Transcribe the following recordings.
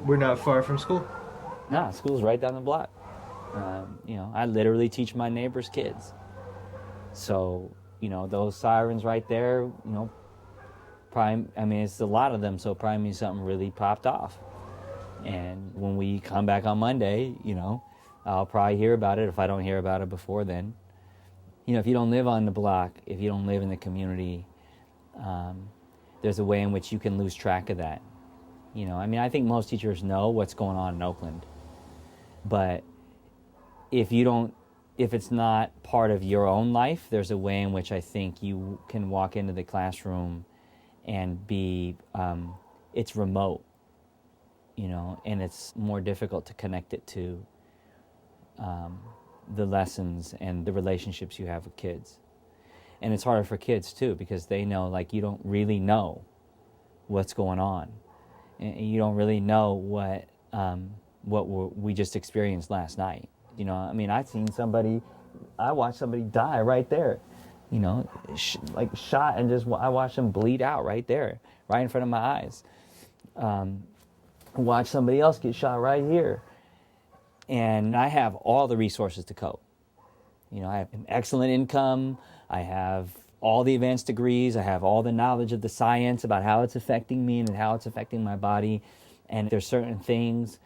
We're not far from school. Nah, school's right down the block. I literally teach my neighbor's kids. So, those sirens right there, it's a lot of them, so probably means something really popped off. And when we come back on Monday, I'll probably hear about it if I don't hear about it before then. If you don't live on the block, if you don't live in the community, there's a way in which you can lose track of that. I think most teachers know what's going on in Oakland. But if it's not part of your own life, there's a way in which I think you can walk into the classroom and it's remote, and it's more difficult to connect it to the lessons and the relationships you have with kids. And it's harder for kids too, because they know, you don't really know what's going on. And you don't really know what we just experienced last night. I watched somebody die right there, shot, and I watched them bleed out right there, right in front of my eyes. Watch somebody else get shot right here. And I have all the resources to cope. I have an excellent income. I have all the advanced degrees. I have all the knowledge of the science about how it's affecting me and how it's affecting my body. And there's certain things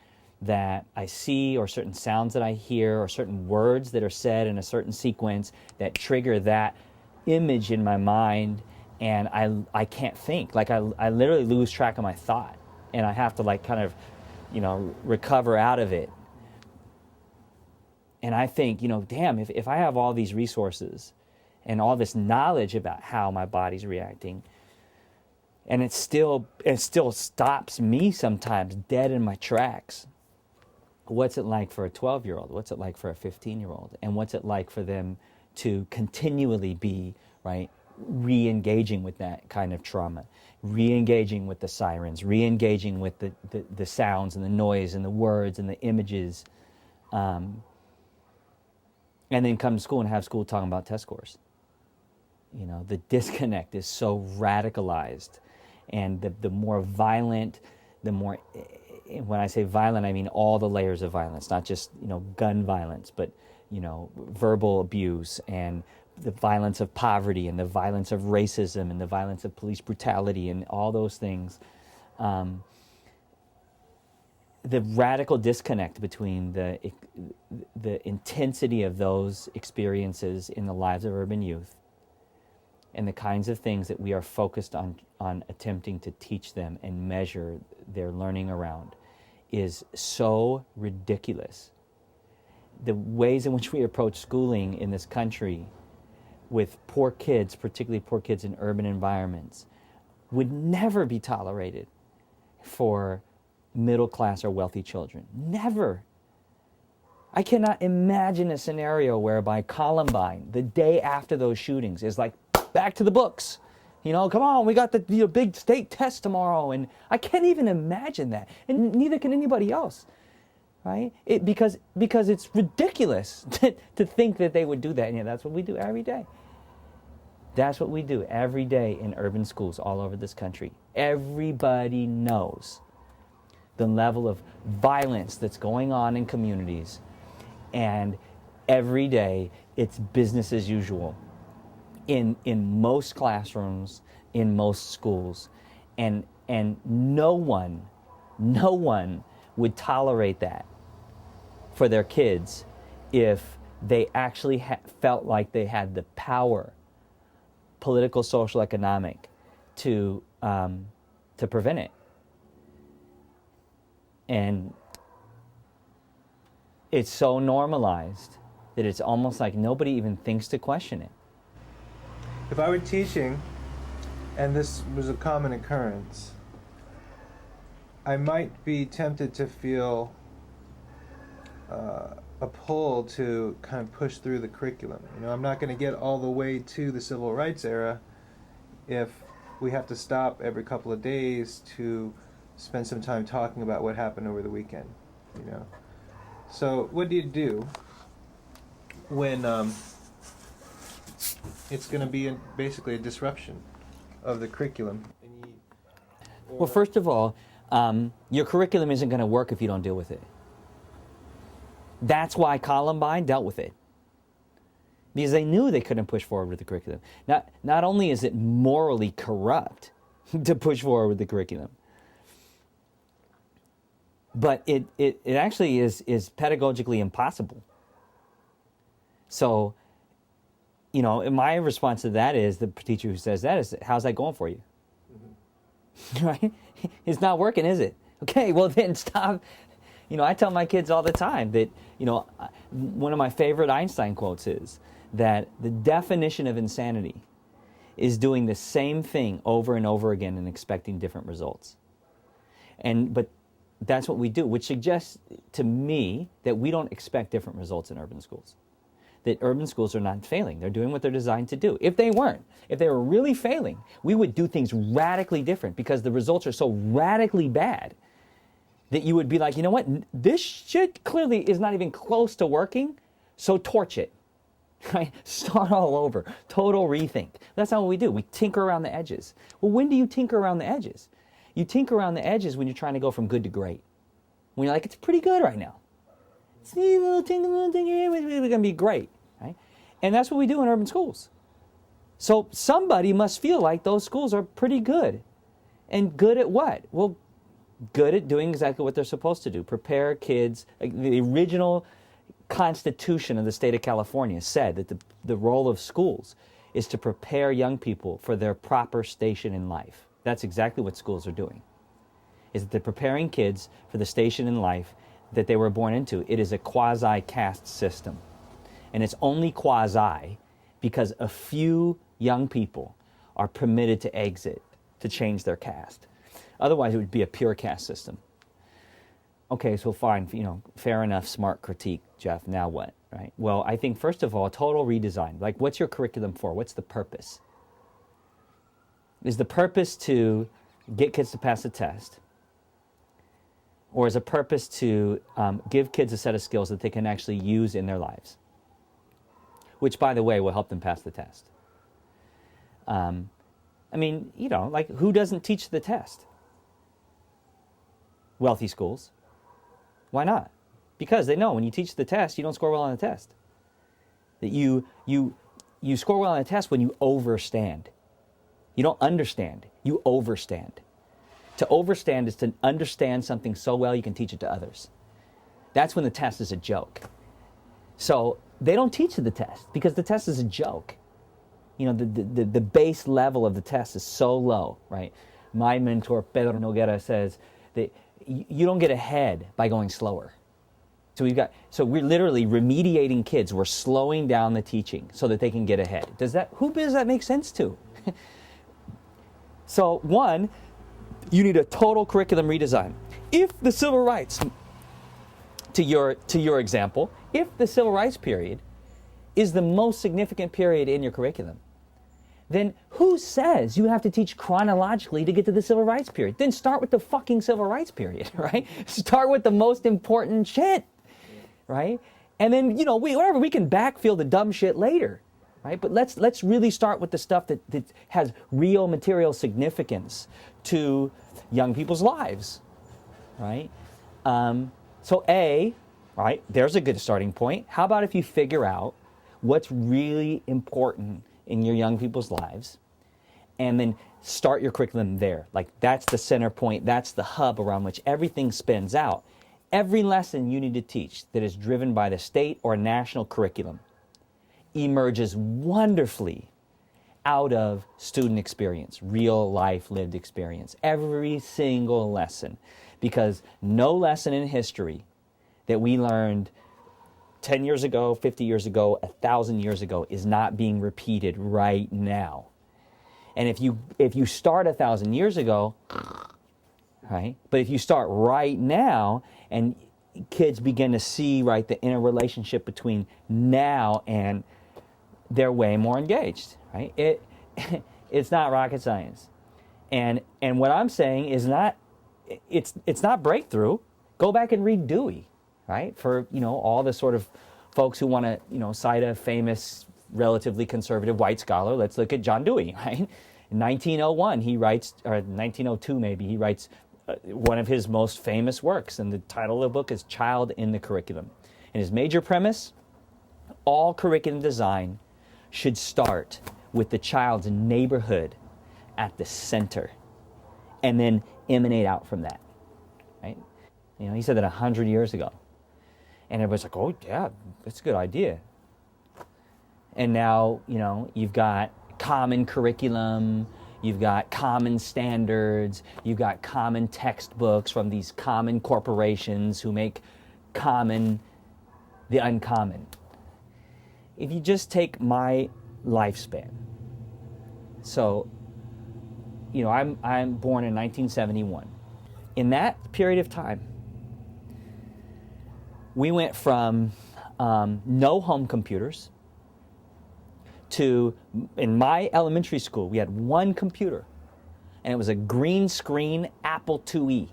that I see, or certain sounds that I hear, or certain words that are said in a certain sequence that trigger that image in my mind, and I can't think. I literally lose track of my thought, and I have to recover out of it. And I think, damn, if I have all these resources and all this knowledge about how my body's reacting, and it still stops me sometimes dead in my tracks, what's it like for a 12-year-old? What's it like for a 15-year-old? And what's it like for them to continually be, re-engaging with that kind of trauma, re-engaging with the sirens, re-engaging with the sounds and the noise and the words and the images, and then come to school and have school talking about test scores. The disconnect is so radicalized, and the more violent, the more, when I say violent, I mean all the layers of violence, not just, gun violence, but, verbal abuse, and the violence of poverty, and the violence of racism, and the violence of police brutality, and all those things. The radical disconnect between the intensity of those experiences in the lives of urban youth and the kinds of things that we are focused on attempting to teach them and measure their learning around is so ridiculous. The ways in which we approach schooling in this country with poor kids, particularly poor kids in urban environments, would never be tolerated for middle class or wealthy children. Never. I cannot imagine a scenario whereby Columbine, the day after those shootings, is like, back to the books. Come on, we got the big state test tomorrow. And I can't even imagine that. And neither can anybody else. Right? Because it's ridiculous to think that they would do that. And that's what we do every day. That's what we do every day in urban schools all over this country. Everybody knows the level of violence that's going on in communities, and every day it's business as usual in most classrooms, in most schools, and no one would tolerate that for their kids if they actually felt like they had the power, political, social, economic, to prevent it. And it's so normalized that it's almost like nobody even thinks to question it. If I were teaching, and this was a common occurrence, I might be tempted to feel a pull to kind of push through the curriculum. I'm not going to get all the way to the civil rights era if we have to stop every couple of days to spend some time talking about what happened over the weekend. So what do you do when it's going to be basically a disruption of the curriculum? Well, first of all, your curriculum isn't going to work if you don't deal with it. That's why Columbine dealt with it. Because they knew they couldn't push forward with the curriculum. Not only is it morally corrupt to push forward with the curriculum, but it actually is pedagogically impossible. So, my response to that is, the teacher who says that is, how's that going for you? Mm-hmm. Right? It's not working, is it? Okay, well then stop. I tell my kids all the time that, one of my favorite Einstein quotes is that the definition of insanity is doing the same thing over and over again and expecting different results. But that's what we do, which suggests to me that we don't expect different results in urban schools. That urban schools are not failing. They're doing what they're designed to do. If they were really failing, we would do things radically different because the results are so radically bad that you would be like, you know what, this shit clearly is not even close to working, so torch it. Right? Start all over. Total rethink. That's not what we do. We tinker around the edges. Well, when do you tinker around the edges? You tinker around the edges when you're trying to go from good to great. When you're like, it's pretty good right now. See, a little tinker, we're going to be great. Right? And that's what we do in urban schools. So somebody must feel like those schools are pretty good. And good at what? Well, good at doing exactly what they're supposed to do. Prepare kids. The original Constitution of the state of California said that the role of schools is to prepare young people for their proper station in life. That's exactly what schools are doing. Is that they're preparing kids for the station in life that they were born into. It is a quasi-caste system. And it's only quasi because a few young people are permitted to exit, to change their caste. Otherwise, it would be a pure caste system. Okay, so fine, fair enough, smart critique, Jeff. Now what, right? Well, I think, first of all, total redesign. Like, what's your curriculum for? What's the purpose? Is the purpose to get kids to pass a test? Or is the purpose to give kids a set of skills that they can actually use in their lives? Which, by the way, will help them pass the test. Who doesn't teach the test? Wealthy schools. Why not? Because they know when you teach the test, you don't score well on the test. That you score well on the test when you overstand. You don't understand, you overstand. To overstand is to understand something so well you can teach it to others. That's when the test is a joke. So they don't teach the test because the test is a joke. The base level of the test is so low, right? My mentor, Pedro Noguera, says that you don't get ahead by going slower. So we're literally remediating kids. We're slowing down the teaching so that they can get ahead. Who does that make sense to? So one, you need a total curriculum redesign. If the civil rights, to your example, if the civil rights period is the most significant period in your curriculum, then who says you have to teach chronologically to get to the civil rights period? Then start with the fucking civil rights period, right? Start with the most important shit, right? And then, we can backfill the dumb shit later, right? But let's really start with the stuff that has real material significance to young people's lives, right? So A, right, there's a good starting point. How about if you figure out what's really important in your young people's lives, and then start your curriculum there. Like, that's the center point, that's the hub around which everything spins out. Every lesson you need to teach that is driven by the state or national curriculum emerges wonderfully out of student experience, real life lived experience. Every single lesson. Because no lesson in history that we learned 10 years ago, 50 years ago, 1,000 years ago is not being repeated right now. And if you start 1,000 years ago, right? But if you start right now and kids begin to see, right, the interrelationship between now and they're way more engaged, right? It's not rocket science. And what I'm saying is it's not breakthrough. Go back and read Dewey. Right? For, all the sort of folks who want to, cite a famous, relatively conservative white scholar, let's look at John Dewey, right? In 1901, he writes, or 1902 maybe, he writes one of his most famous works, and the title of the book is Child in the Curriculum. And his major premise, all curriculum design should start with the child's neighborhood at the center and then emanate out from that, right? You know, he said that 100 years ago. And everybody's like, oh, yeah, that's a good idea. And now, you know, you've got common curriculum, you've got common standards, you've got common textbooks from these common corporations who make common the uncommon. If you just take my lifespan, so, you know, I'm born in 1971. In that period of time, we went from no home computers to, in my elementary school, we had one computer, and it was a green screen Apple IIe.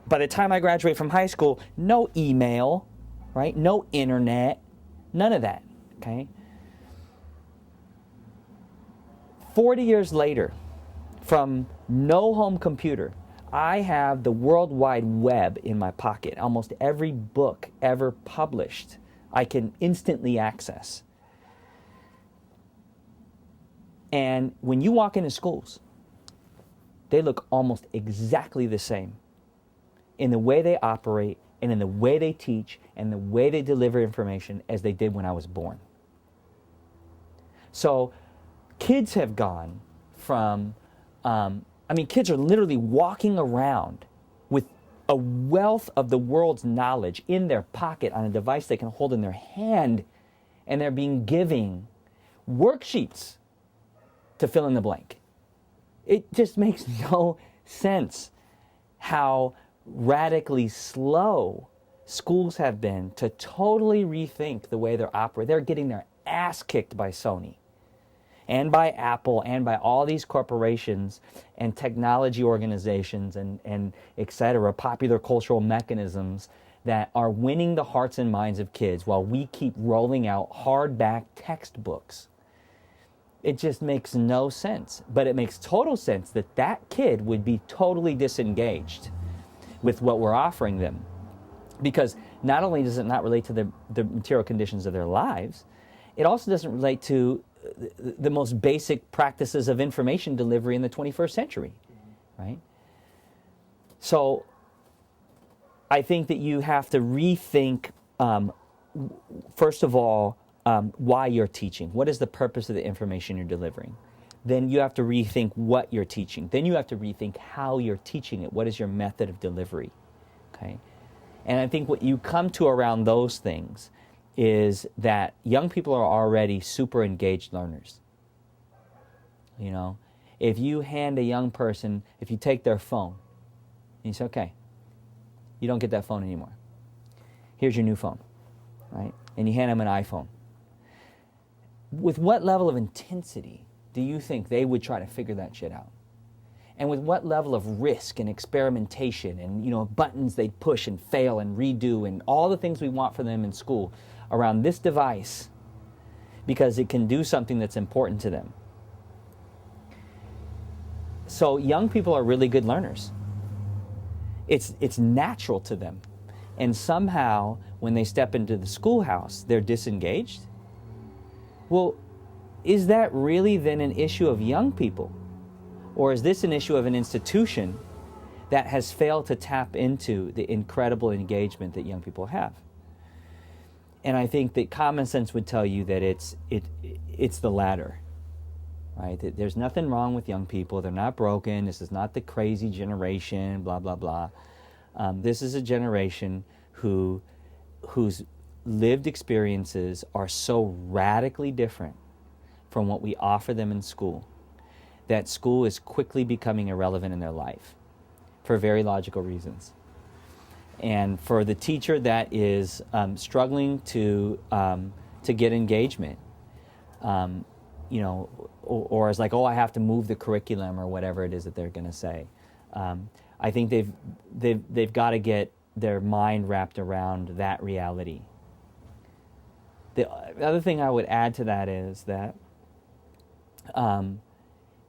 By the time I graduated from high school, no email, right? No internet, none of that, okay? 40 years later, from no home computer, I have the World Wide Web in my pocket. Almost every book ever published, I can instantly access. And when you walk into schools, they look almost exactly the same in the way they operate and in the way they teach and the way they deliver information as they did when I was born. So kids have gone from, kids are literally walking around with a wealth of the world's knowledge in their pocket on a device they can hold in their hand, and they're being given worksheets to fill in the blank. It just makes no sense how radically slow schools have been to totally rethink the way they're operating. They're getting their ass kicked by Sony and by Apple and by all these corporations and technology organizations and et cetera, popular cultural mechanisms that are winning the hearts and minds of kids while we keep rolling out hardback textbooks. It just makes no sense. But it makes total sense that that kid would be totally disengaged with what we're offering them. Because not only does it not relate to the material conditions of their lives, it also doesn't relate to the most basic practices of information delivery in the 21st century, right? So I think that you have to rethink, first of all, why you're teaching. What is the purpose of the information you're delivering? Then you have to rethink what you're teaching. Then you have to rethink how you're teaching it. What is your method of delivery? Okay? And I think what you come to around those things is that young people are already super engaged learners. You know, if you hand a young person, if you take their phone, and you say, okay, you don't get that phone anymore. Here's your new phone, right? And you hand them an iPhone. With what level of intensity do you think they would try to figure that shit out? And with what level of risk and experimentation and, you know, buttons they'd push and fail and redo and all the things we want for them in school around this device because it can do something that's important to them. So young people are really good learners. It's natural to them. And somehow when they step into the schoolhouse, they're disengaged. Well, is that really then an issue of young people? Or is this an issue of an institution that has failed to tap into the incredible engagement that young people have? And I think that common sense would tell you that it's the latter, right? That there's nothing wrong with young people. They're not broken. This is not the crazy generation, blah, blah, blah. This is a generation whose lived experiences are so radically different from what we offer them in school that school is quickly becoming irrelevant in their life for very logical reasons. And for the teacher that is struggling to get engagement, you know, or is like, oh, I have to move the curriculum or whatever it is that they're going to say. I think they've got to get their mind wrapped around that reality. The other thing I would add to that is that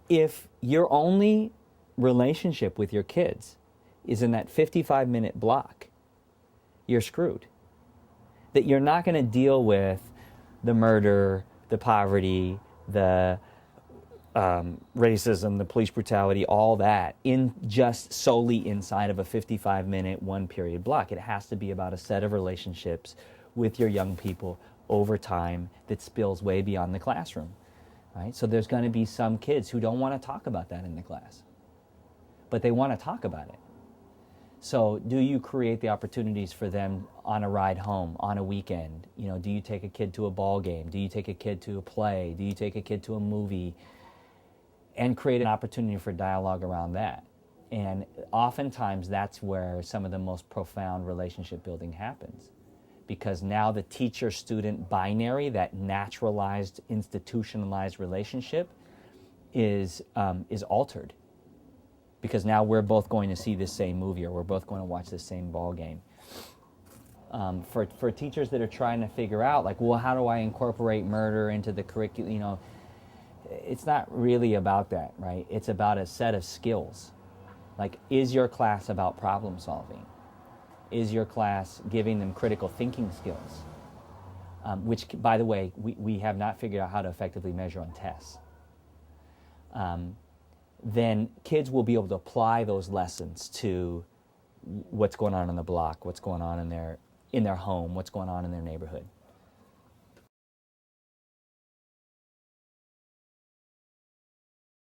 if your only relationship with your kids is in that 55-minute block, you're screwed. That you're not going to deal with the murder, the poverty, the racism, the police brutality, all that, in just solely inside of a 55-minute, one-period block. It has to be about a set of relationships with your young people over time that spills way beyond the classroom. Right? So there's going to be some kids who don't want to talk about that in the class, but they want to talk about it. So do you create the opportunities for them on a ride home, on a weekend? You know, do you take a kid to a ball game? Do you take a kid to a play? Do you take a kid to a movie? And create an opportunity for dialogue around that. And oftentimes that's where some of the most profound relationship building happens. Because now the teacher-student binary, that naturalized, institutionalized relationship, is altered. Because now we're both going to see this same movie, or we're both going to watch the same ball game. For teachers that are trying to figure out, like, well, how do I incorporate murder into the curriculum? You know, it's not really about that, right? It's about a set of skills. Like, is your class about problem solving? Is your class giving them critical thinking skills? Which, by the way, we have not figured out how to effectively measure on tests. Then kids will be able to apply those lessons to what's going on in the block, what's going on in their home, what's going on in their neighborhood.